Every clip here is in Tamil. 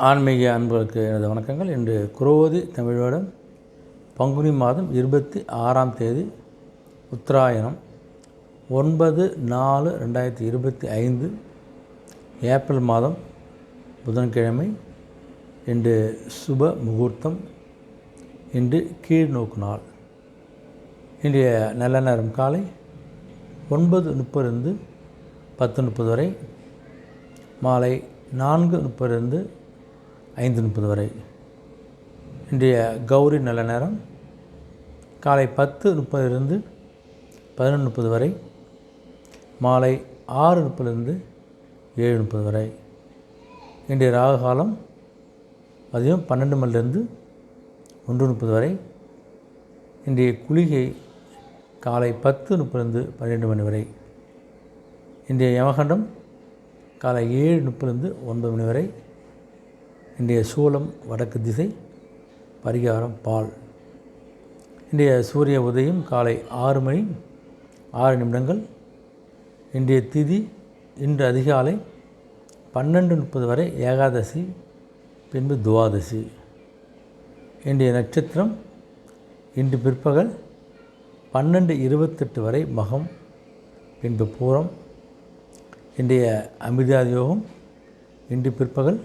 ஆன்மீக அன்பர்களுக்கு எனது வணக்கங்கள். இன்று குரோதி தமிழ் வருடம் பங்குனி மாதம் 26ஆம் தேதி உத்தராயணம் 9/4/2025 ஏப்ரல் மாதம் புதன்கிழமை. இன்று சுப முகூர்த்தம். இன்று கீழ்நோக்கு நாள். இன்றைய நல்ல நேரம் காலை 9:30 10:30 வரை, மாலை 4:30 5:30 வரை. இன்றைய கௌரி நல்ல நேரம் காலை 10:30 11:30 வரை, மாலை 6:30 7:30 வரை. இன்றைய ராகு காலம் மதியம் 12 மணிலிருந்து 1:30 வரை. இன்றைய குளிகை காலை 10:30 12 மணி வரை. இன்றைய யமகண்டம் காலை 7:30 9 மணி வரை. இன்றைய சூலம் வடக்கு திசை, பரிகாரம் பால். இன்றைய சூரிய உதயம் காலை 6 மணி 6 நிமிடங்கள். இன்றைய திதி இன்று அதிகாலை 12:30 வரை ஏகாதசி, பின்பு துவாதசி. இன்றைய நட்சத்திரம் இன்று பிற்பகல் 12:28 வரை மகம், பின்பு பூரம். இன்றைய அமிர்தாதி யோகம் இன்று பிற்பகல்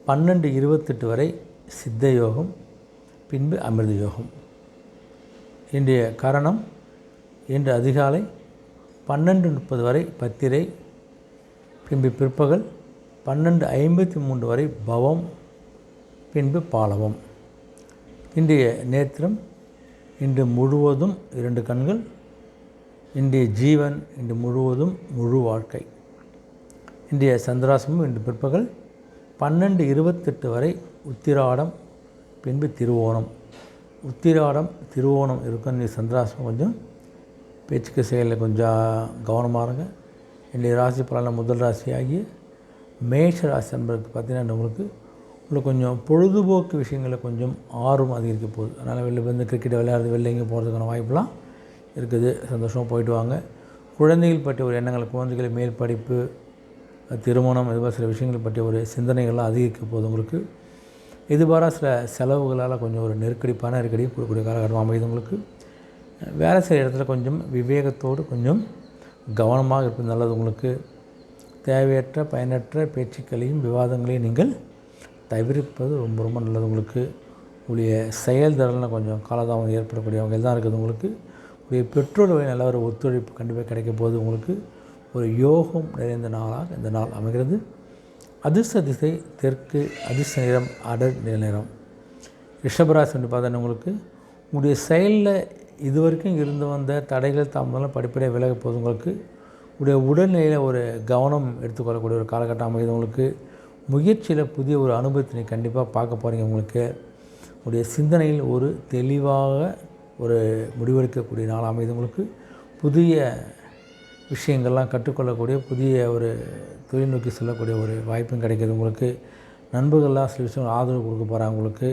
12:28 வரை சித்த யோகம், பின்பு அமிர்த யோகம். இன்றைய கரணம் இன்று அதிகாலை 12:30 வரை பத்திரை, பின்பு பிற்பகல் 12:53 வரை பவம், பின்பு பாலவம். இன்றைய நேத்திரம் இன்று முழுவதும் 2 கண்கள். இன்றைய ஜீவன் இன்று முழுவதும் முழு வாழ்க்கை. இன்றைய சந்திராசிரமம் இன்று பிற்பகல் 12:28 வரை உத்திராடம், பின்பு திருவோணம். உத்திராடம் திருவோணம் இருக்கும் இந்த சந்திராசிரமம். கொஞ்சம் பேச்சுக்கு செயலில் கொஞ்சம் கவனமாக இருங்க. இன்றைய ராசி பலனில் முதல் ராசியாகிய மேஷ ராசி என்பதுக்கு பார்த்திங்கன்னா உங்களுக்கு கொஞ்சம் பொழுதுபோக்கு விஷயங்களில் கொஞ்சம் ஆர்வம் அதிகரிக்க போகுது. அதனால் வெளில வந்து கிரிக்கெட் விளையாடுறது, வெளில எங்கே போகிறதுக்கான வாய்ப்பெலாம் இருக்குது. சந்தோஷமாக போயிட்டு வாங்க. குழந்தைகள் பற்றிய ஒரு எண்ணங்கள், குழந்தைகள் மேல் படிப்பு, திருமணம், இதுபோல் சில விஷயங்கள் பற்றிய ஒரு சிந்தனைகள்லாம் அதிகரிக்க போகுது. உங்களுக்கு எதிர்பாராத சில செலவுகளால் கொஞ்சம் ஒரு நெருக்கடி கொடுக்கக்கூடிய காலகட்டம் அமைது. உங்களுக்கு வேலை செய்கிற இடத்துல கொஞ்சம் விவேகத்தோடு கொஞ்சம் கவனமாக இருப்பது நல்லது. உங்களுக்கு தேவையற்ற பயனற்ற பேச்சுக்களையும் விவாதங்களையும் நீங்கள் தவிர்ப்பது ரொம்ப ரொம்ப நல்லது. உங்களுக்கு உடைய செயல்திறனில் கொஞ்சம் காலதாமதம் ஏற்படக்கூடியவங்க தான் இருக்குது. உங்களுக்கு உடைய பெற்றோர் நல்ல ஒரு ஒத்துழைப்பு கண்டிப்பாக கிடைக்க போகுது. உங்களுக்கு ஒரு யோகம் நிறைந்த நாளாக இந்த நாள் அமைகிறது. அதிர்ஷ்ட திசை தெற்கு, அதிர்ஷ்ட நிறம் அடர் நிறம். ரிஷபராசி என்று பார்த்தோன்னா உங்களுடைய செயலில் இதுவரைக்கும் இருந்து வந்த தடைகள் தாமதம் படிப்படியாக விலக போகுது. உங்களுக்கு உடைய உடல்நிலையில் ஒரு கவனம் எடுத்துக்கொள்ளக்கூடிய ஒரு காலகட்டம் அமைகிறது. உங்களுக்கு முயற்சியில் புதிய ஒரு அனுபவத்தினை கண்டிப்பாக பார்க்க போகிறீங்க. உங்களுக்கு உடைய சிந்தனையில் ஒரு தெளிவாக ஒரு முடிவெடுக்கக்கூடிய நாள் அமைது. உங்களுக்கு புதிய விஷயங்கள்லாம் கற்றுக்கொள்ளக்கூடிய, புதிய ஒரு தொழில் நோக்கி செல்லக்கூடிய ஒரு வாய்ப்பும் கிடைக்கிது. உங்களுக்கு நண்பர்கள்லாம் சில விஷயங்கள் ஆதரவு கொடுக்க போகிறாங்க. உங்களுக்கு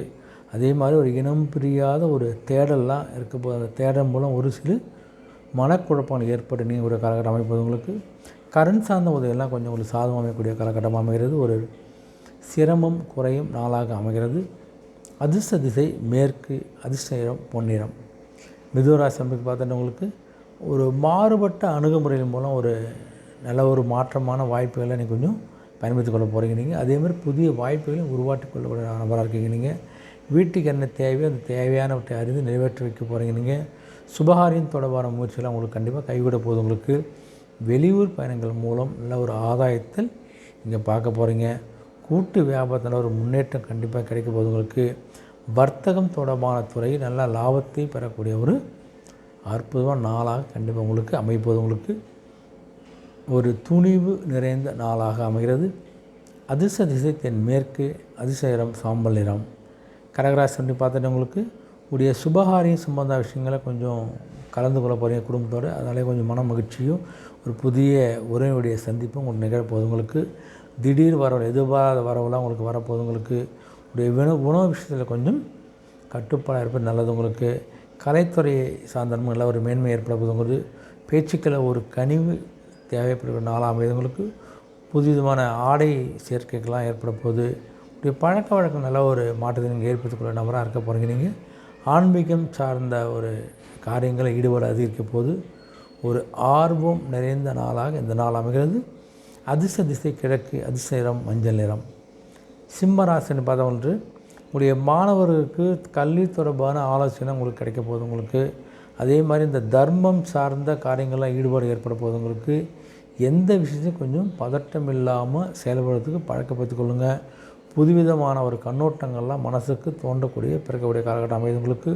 அதே மாதிரி ஒரு இனம் பிரியாத ஒரு தேடல்லாம் இருக்க போது. அந்த தேடல் மூலம் ஒரு சில மனக்குழப்பங்கள் ஏற்பட்டு நீங்கள் ஒரு காலகட்டம் அமைப்பது. உங்களுக்கு கரண் சார்ந்த உதவியெல்லாம் கொஞ்சம் உங்களுக்கு சாதகம் அமைக்கக்கூடிய காலகட்டம் அமைகிறது. ஒரு சிரமம் குறையும் நாளாக அமைகிறது. அதிர்ஷ்ட திசை மேற்கு, அதிர்ஷ்ட நிறம் பொன்னிறம். மிதுனராசி நம்பருக்கு பார்த்தோன்னா உங்களுக்கு ஒரு மாறுபட்ட அணுகுமுறையின் மூலம் ஒரு நல்ல ஒரு மாற்றமான வாய்ப்புகளை நீங்கள் கொஞ்சம் பயன்படுத்தி கொள்ள போகிறீங்க. நீங்கள் அதேமாதிரி புதிய வாய்ப்புகளையும் உருவாக்கி கொள்ளக்கூடிய நபராக இருக்கீங்க. நீங்கள் வீட்டுக்கு என்ன தேவையோ அந்த தேவையானவற்றை அறிந்து நிறைவேற்றி வைக்க போகிறீங்க. நீங்கள் சுபகாரியம் தொடர்பான முயற்சியெல்லாம் உங்களுக்கு கண்டிப்பாக கைவிட போகுது. உங்களுக்கு வெளியூர் பயணங்கள் மூலம் நல்ல ஒரு ஆதாயத்தில் நீங்கள் பார்க்க போகிறீங்க. கூட்டு வியாபாரத்தில் ஒரு முன்னேற்றம் கண்டிப்பாக கிடைக்க போகுது. உங்களுக்கு வர்த்தகம் தொடர்பான துறையில் நல்ல லாபத்தை பெறக்கூடிய ஒரு அற்புதமான நாளாக கண்டிப்பாக உங்களுக்கு அமைப்போது. உங்களுக்கு ஒரு துணிவு நிறைந்த நாளாக அமைகிறது. அதிர்ஷ்ட திசை தென் மேற்கு, அதிர்ஷ்ட நிறம் சாம்பல் நிறம். கடகராசி வந்து பார்த்துட்டு உங்களுக்கு உடைய சுபகாரியம் சம்பந்த விஷயங்களை கொஞ்சம் கலந்து கொள்ள போகிறீங்க குடும்பத்தோடு. அதனாலே கொஞ்சம் மன மகிழ்ச்சியும் ஒரு புதிய உறவினுடைய சந்திப்பும் உங்களுக்கு நிகழப்போகுது. உங்களுக்கு திடீர் வரவு, எதிர்பாராத வரவுலாம் உங்களுக்கு வரப்போகுது. உங்களுக்கு உடைய உணவு விஷயத்தில் கொஞ்சம் கட்டுப்பாடாக இருப்பது நல்லது. உங்களுக்கு கலைத்துறையை சார்ந்த நல்ல ஒரு மேன்மை ஏற்பட போகுது. பேச்சுக்களை ஒரு கனிவு தேவைப்படுகிற நாளாக அமைதவங்களுக்கு புதுவிதமான ஆடை சேர்க்கைகள்லாம் ஏற்பட போகுது. இப்படி பழக்க வழக்கம் நல்ல ஒரு மாற்றத்தை நீங்கள் ஏற்படுத்திக்கொள்ள நபராக இருக்க போகிறீங்க. நீங்கள் ஆன்மீகம் சார்ந்த ஒரு காரியங்களை ஈடுபாடு அதிகரிக்க போது ஒரு ஆர்வம் நிறைந்த நாளாக இந்த நாள் அமைகிறது. அதிர்ஷ்ட திசை கிழக்கு, அதிர்ஷ்ட நிறம் மஞ்சள் நிறம். சிம்ம ராசின்னு பார்த்தவங்களுக்கு உங்களுடைய மாணவர்களுக்கு கல்வி தொடர்பான ஆலோசனை உங்களுக்கு கிடைக்க போகுது. உங்களுக்கு அதே மாதிரி இந்த தர்மம் சார்ந்த காரியங்கள்லாம் ஈடுபாடு ஏற்பட போகுது. உங்களுக்கு எந்த விஷயத்தையும் கொஞ்சம் பதட்டம் இல்லாமல் செயல்படுறதுக்கு பழக்கப்படுத்திக் கொள்ளுங்கள். புதுவிதமான ஒரு கண்ணோட்டங்கள்லாம் மனசுக்கு தோன்றக்கூடிய பிறக்கக்கூடிய காலகட்டம் அமைது. உங்களுக்கு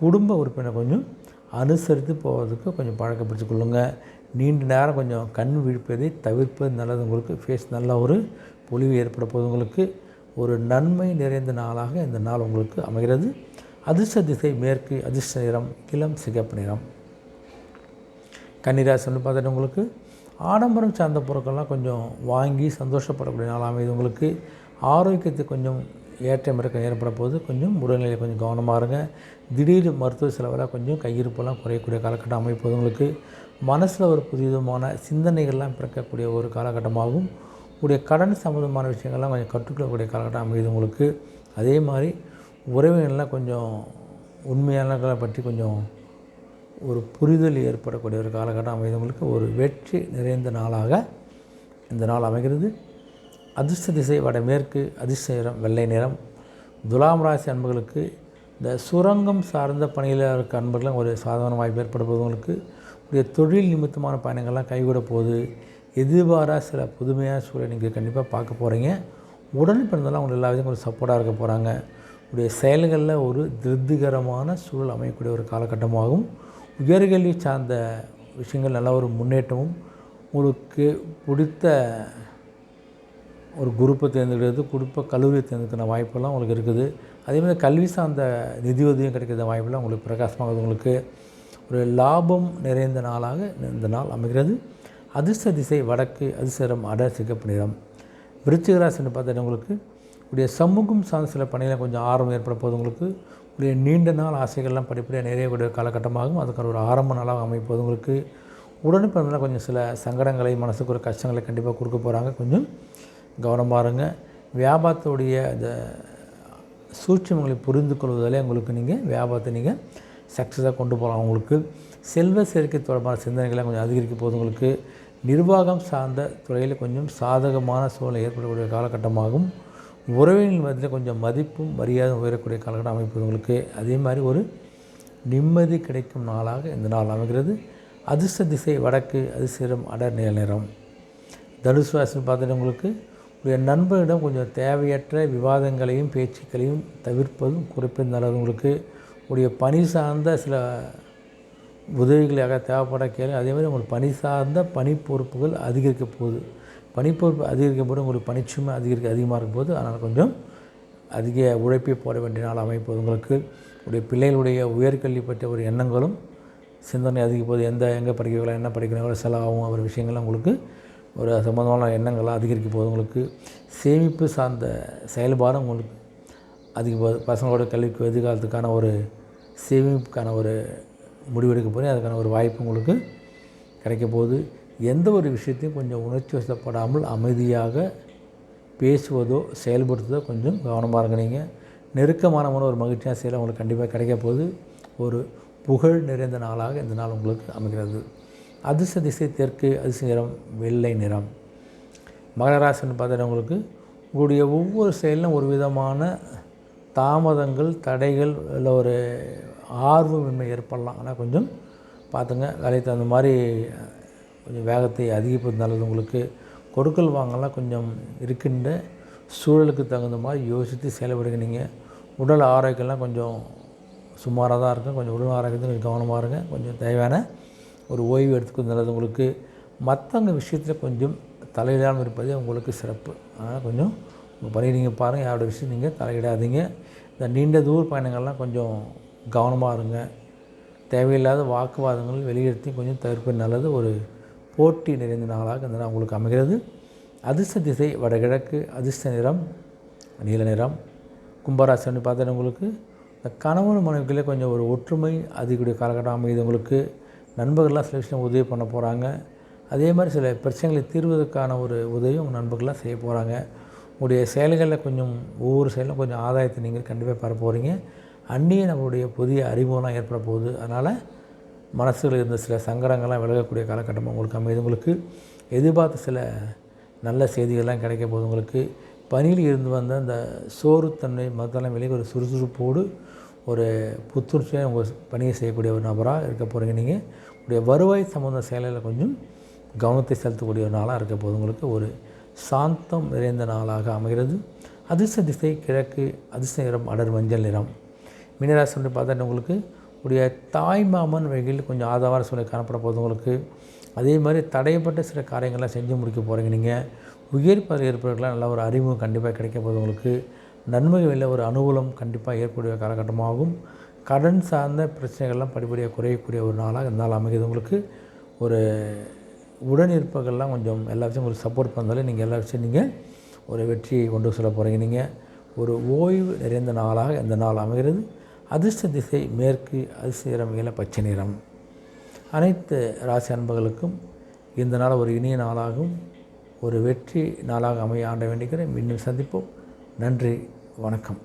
குடும்ப உறுப்பினர் கொஞ்சம் அனுசரித்து போவதுக்கு கொஞ்சம் பழக்கப்படுத்திக் கொள்ளுங்கள். நீண்ட நேரம் கொஞ்சம் கண் விழிப்பதை தவிர்ப்பது நல்லது. உங்களுக்கு ஃபேஸ் நல்ல ஒரு பொலிவு ஏற்பட போகுது. உங்களுக்கு ஒரு நன்மை நிறைந்த நாளாக இந்த நாள் உங்களுக்கு அமைகிறது. அதிர்ஷ்ட திசை மேற்கு, அதிர்ஷ்ட நிறம் இளம் சிகப்பு நிறம். கன்னிராசி பார்த்துட்டு உங்களுக்கு ஆடம்பரம் சார்ந்த பொருட்கள்லாம் கொஞ்சம் வாங்கி சந்தோஷப்படக்கூடிய நாள் அமைது. உங்களுக்கு ஆரோக்கியத்தை கொஞ்சம் ஏற்றம் இறக்கம் ஏற்பட போது கொஞ்சம் உடல்நிலை கொஞ்சம் கவனமாக இருங்க. திடீர் மருத்துவ செலவெல்லாம் கொஞ்சம் கையிருப்பெல்லாம் குறையக்கூடிய காலகட்டம் அமைப்பது. உங்களுக்கு மனசில் ஒரு புதுவிதமான சிந்தனைகள்லாம் பிறக்கக்கூடிய ஒரு காலகட்டமாகவும் உடைய கடன் சம்மந்தமான விஷயங்கள்லாம் கொஞ்சம் கற்றுக்கொள்ளக்கூடிய காலகட்டம் அமைது. உங்களுக்கு அதே மாதிரி உறவினர்லாம் கொஞ்சம் உண்மையானங்களை பற்றி கொஞ்சம் ஒரு புரிதல் ஏற்படக்கூடிய ஒரு காலகட்டம் அமைது. உங்களுக்கு ஒரு வெற்றி நிறைந்த நாளாக இந்த நாள் அமைகிறது. அதிர்ஷ்ட திசை வடமேற்கு, அதிர்ஷ்ட நிறம் வெள்ளை நிறம். துலாம் ராசி அன்பர்களுக்கு இந்த சுரங்கம் சார்ந்த பணியில் இருக்க அன்பர்கள்லாம் ஒரு சாதாரண வாய்ப்பு ஏற்பட போது. உங்களுக்கு உடைய தொழில் நிமித்தமான பயணங்கள்லாம் கைவிட போகுது. எதிர்பாராக சில புதுமையான சூழலை நீங்கள் கண்டிப்பாக பார்க்க போகிறீங்க. உடன் பிறந்தெல்லாம் உங்களுக்கு எல்லா விதமும் ஒரு சப்போர்ட்டாக இருக்க போகிறாங்க. உடைய செயல்களில் ஒரு திருப்திகரமான சூழல் அமையக்கூடிய ஒரு காலகட்டமாகவும் உயர்கல்வி சார்ந்த விஷயங்கள் நல்ல ஒரு முன்னேற்றமும் உங்களுக்கு பிடித்த ஒரு குரூப்பை தேர்ந்தெடுக்கிறது, கல்லூரியை தேர்ந்தெடுக்கிற வாய்ப்பெல்லாம் உங்களுக்கு இருக்குது. அதேமாதிரி கல்வி சார்ந்த நிதி உதவியும் கிடைக்கிற வாய்ப்பெல்லாம் உங்களுக்கு பிரகாசமாக உங்களுக்கு ஒரு லாபம் நிறைந்த நாளாக இந்த நாள் அமைகிறது. அதிர்ஷ்ட திசை வடக்கு, அதிர்ஷ்ட நிறம் அடர் சிகப்பு நிறம். விருச்சிக ராசின்னு பார்த்தீங்கன்னா உங்களுக்கு உடைய சமூகம் சார்ந்த சில பணிகளை கொஞ்சம் ஆர்வம் ஏற்பட போது. உங்களுக்கு உடைய நீண்ட நாள் ஆசைகள்லாம் படிப்படியாக நிறையக்கூடிய காலகட்டமாகவும் அதுக்கான ஒரு ஆரம்ப நாளாக அமைப்போது. உங்களுக்கு உடனே பிறந்தால் கொஞ்சம் சில சங்கடங்களை மனசுக்கு ஒரு கஷ்டங்களை கண்டிப்பாக கொடுக்க போகிறாங்க. கொஞ்சம் கவனமாக இருங்க. வியாபாரத்துடைய இந்த சூட்சமங்களை புரிந்து கொள்வதாலே உங்களுக்கு நீங்கள் வியாபாரத்தை நீங்கள் சக்ஸஸாக கொண்டு போகலாம். உங்களுக்கு செல்வ சேர்க்கை தொடர்பான சிந்தனைகளை கொஞ்சம் அதிகரிக்க போது. உங்களுக்கு நிர்வாகம் சார்ந்த துறையில் கொஞ்சம் சாதகமான சூழலை ஏற்படக்கூடிய காலகட்டமாகவும் உறவினர் மத்தியில் கொஞ்சம் மதிப்பும் மரியாதை உயரக்கூடிய காலகட்டம் அமைப்பது. உங்களுக்கு அதே மாதிரி ஒரு நிம்மதி கிடைக்கும் நாளாக இந்த நாள் அமைகிறது. அதிர்ஷ்ட திசை வடக்கு, அதிர்ஷ்ட நிறம் அடர் நீல நிறம். தனுசு ராசின்னு பார்த்துட்டு உங்களுக்கு உடைய நண்பரிடம் கொஞ்சம் தேவையற்ற விவாதங்களையும் பேச்சுக்களையும் தவிர்ப்பதும் குறைப்பது நல்லது. உங்களுக்கு உடைய பணி சார்ந்த சில உதவிகளாக தேவைப்பட கேள்வி. அதேமாதிரி உங்களுக்கு பணி சார்ந்த பணி பொறுப்புகள் அதிகரிக்க போகுது. பணிப்பொறுப்பு அதிகரிக்கும் போது உங்களுக்கு பணிச்சுமை அதிகமாக இருக்கும் போது அதனால் கொஞ்சம் அதிக உழைப்பை போட வேண்டிய நாள் அமைப்போது. உங்களுக்கு உடைய பிள்ளைகளுடைய உயர்கல்வி பற்றிய ஒரு எண்ணங்களும் சிந்தனை அதிகம் போது எங்கே படிக்கிறீங்களோ என்ன படிக்கிறீங்களோ செலவாகும் ஒரு விஷயங்கள்லாம் உங்களுக்கு ஒரு சம்பந்தமான எண்ணங்கள்லாம் அதிகரிக்க போகுது. உங்களுக்கு சேமிப்பு சார்ந்த செயல்பாடும் உங்களுக்கு அதிக பசங்களோட கல்விக்கு எதிர்காலத்துக்கான ஒரு சேமிப்புக்கான ஒரு முடிவெடுக்க போகிறேன். அதுக்கான ஒரு வாய்ப்பு உங்களுக்கு கிடைக்க போகுது. எந்த ஒரு விஷயத்தையும் கொஞ்சம் உணர்ச்சி வசப்படாமல் அமைதியாக பேசுவதோ செயல்படுத்துவதோ கொஞ்சம் கவனமாக இருங்க. நீங்கள் நெருக்கமான ஒரு மகிழ்ச்சியான செயலை உங்களுக்கு கண்டிப்பாக கிடைக்க போகுது. ஒரு புகழ் நிறைந்த நாளாக இந்த நாள் உங்களுக்கு அமைகிறது. அதிர்ஷ்ட திசை தெற்கு, அதிர்ஷ்ட நிறம் வெள்ளை நிறம். மகர ராசின்னு பார்த்தீங்கன்னா உங்களுக்கு உங்களுடைய ஒவ்வொரு செயலிலும் ஒரு விதமான தாமதங்கள், தடைகள் இல்லை ஒரு ஆர்வமின்மை ஏற்படலாம். ஆனால் கொஞ்சம் பார்த்துங்க. வேலைக்கு தகுந்த மாதிரி கொஞ்சம் வேகத்தை அதிகப்படுத்த நல்லது. உங்களுக்கு கொடுக்கல் வாங்கலாம் கொஞ்சம் இருக்கின்ற சூழலுக்கு தகுந்த மாதிரி யோசித்து செயல்படுங்க. நீங்கள் உடல் ஆரோக்கியம்லாம் கொஞ்சம் சுமாராக தான் இருக்கும். கொஞ்சம் உடல் ஆரோக்கியத்தில் கொஞ்சம் கவனமாக இருங்க. கொஞ்சம் தேவையான ஒரு ஓய்வு எடுத்துக்கிறது நல்லது. உங்களுக்கு மற்றவங்க விஷயத்தில் கொஞ்சம் தலையிடாமல் இருப்பதே உங்களுக்கு சிறப்பு. அதனால் கொஞ்சம் உங்கள் பணி நீங்கள் பாருங்கள். யாரோட விஷயம் நீங்கள் தலையிடாதீங்க. இந்த நீண்ட தூர பயணங்கள்லாம் கொஞ்சம் கவனமாக இருங்க. தேவையில்லாத வாக்குவாதங்கள் வெளியேற்றி கொஞ்சம் தவிர்ப்பது நல்லது. ஒரு போட்டி நிறைந்த நாளாக இந்த நாள் உங்களுக்கு அமைகிறது. அதிர்ஷ்ட திசை வடகிழக்கு, அதிர்ஷ்ட நிறம் நீல நிறம். கும்பராசின்னு பார்த்தீங்கன்னா உங்களுக்கு இந்த கணவன் மனைவிகளே கொஞ்சம் ஒரு ஒற்றுமை அதிகக்கூடிய காலகட்டம் அமைது. உங்களுக்கு நண்பர்கள்லாம் சில விஷயம் உதவி பண்ண போகிறாங்க. அதே மாதிரி சில பிரச்சனைகளை தீர்வதற்கான ஒரு உதவி உங்கள் நண்பர்கள்லாம் செய்ய போகிறாங்க. உங்களுடைய செயல்களில் கொஞ்சம் ஒவ்வொரு செயலும் கொஞ்சம் ஆதாயத்தை நீங்கள் கண்டிப்பாக பெற போகிறீங்க. அந்நிய நம்மளுடைய புதிய அறிமுகம்லாம் ஏற்பட போகுது. அதனால் மனசில் இருந்த சில சங்கடங்கள்லாம் விலகக்கூடிய காலகட்டமாக உங்களுக்கு அமையுது. உங்களுக்கு எதிர்பார்த்த சில நல்ல செய்திகள்லாம் கிடைக்க போகுது. உங்களுக்கு பணியில் இருந்து வந்த அந்த சோர்வுத்தன்மை மற்றெல்லாம் விலகி ஒரு சுறுசுறுப்போடு ஒரு புத்துணர்ச்சியாக உங்கள் பணியை செய்யக்கூடிய ஒரு நபராக இருக்க போகிறீங்க. நீங்கள் உங்களுடைய வருவாய் சம்மந்த செயலில் கொஞ்சம் கவனத்தை செலுத்தக்கூடிய ஒரு நாளாக இருக்க போகுது. உங்களுக்கு ஒரு சாந்தம் நிறைந்த நாளாக அமைகிறது. அதிர்ஷ்ட திசை கிழக்கு, அதிர்ஷ்ட நிறம் அடர் மஞ்சள் நிறம். மீனராசி வந்து பார்த்தா உங்களுக்கு உடைய தாய் மாமன் வகையில் கொஞ்சம் ஆதரவான சூழ்நிலை காணப்பட போகுது. உங்களுக்கு அதே மாதிரி தடைப்பட்ட சில காரியங்கள்லாம் செஞ்சு முடிக்க போகிறீங்க. நீங்கள் உயர் பதவி இருப்பவர்களாக நல்ல ஒரு அறிமுகம் கண்டிப்பாக கிடைக்க போகுது. உங்களுக்கு நன்மைகளில் ஒரு அனுகூலம் கண்டிப்பாக ஏற்படக்கூடிய காலகட்டமாகும். கடன் சார்ந்த பிரச்சனைகள்லாம் படிப்படியாக குறையக்கூடிய ஒரு நாளாக இந்த நாள் அமைகிறது. உங்களுக்கு ஒரு உடனிருப்பவர்கள்லாம் கொஞ்சம் எல்லா விஷயம் உங்களுக்கு சப்போர்ட் பண்ணாலே நீங்கள் எல்லா விஷயம் நீங்கள் ஒரு வெற்றியை கொண்டு சொல்ல போகிறீங்க. நீங்கள் ஒரு ஓய்வு நிறைந்த நாளாக இந்த நாள் அமைகிறது. அதிர்ஷ்ட திசை மேற்கு, அதிர்ஷ்ட நிறம் பச்சை நிறம். அனைத்து ராசி அன்பர்களுக்கும் இந்த நாள் ஒரு இனிய நாளாகவும் ஒரு வெற்றி நாளாக அமைய ஆண்ட வேண்டிக்கிறேன். மீண்டும் சந்திப்போம். நன்றி, வணக்கம்.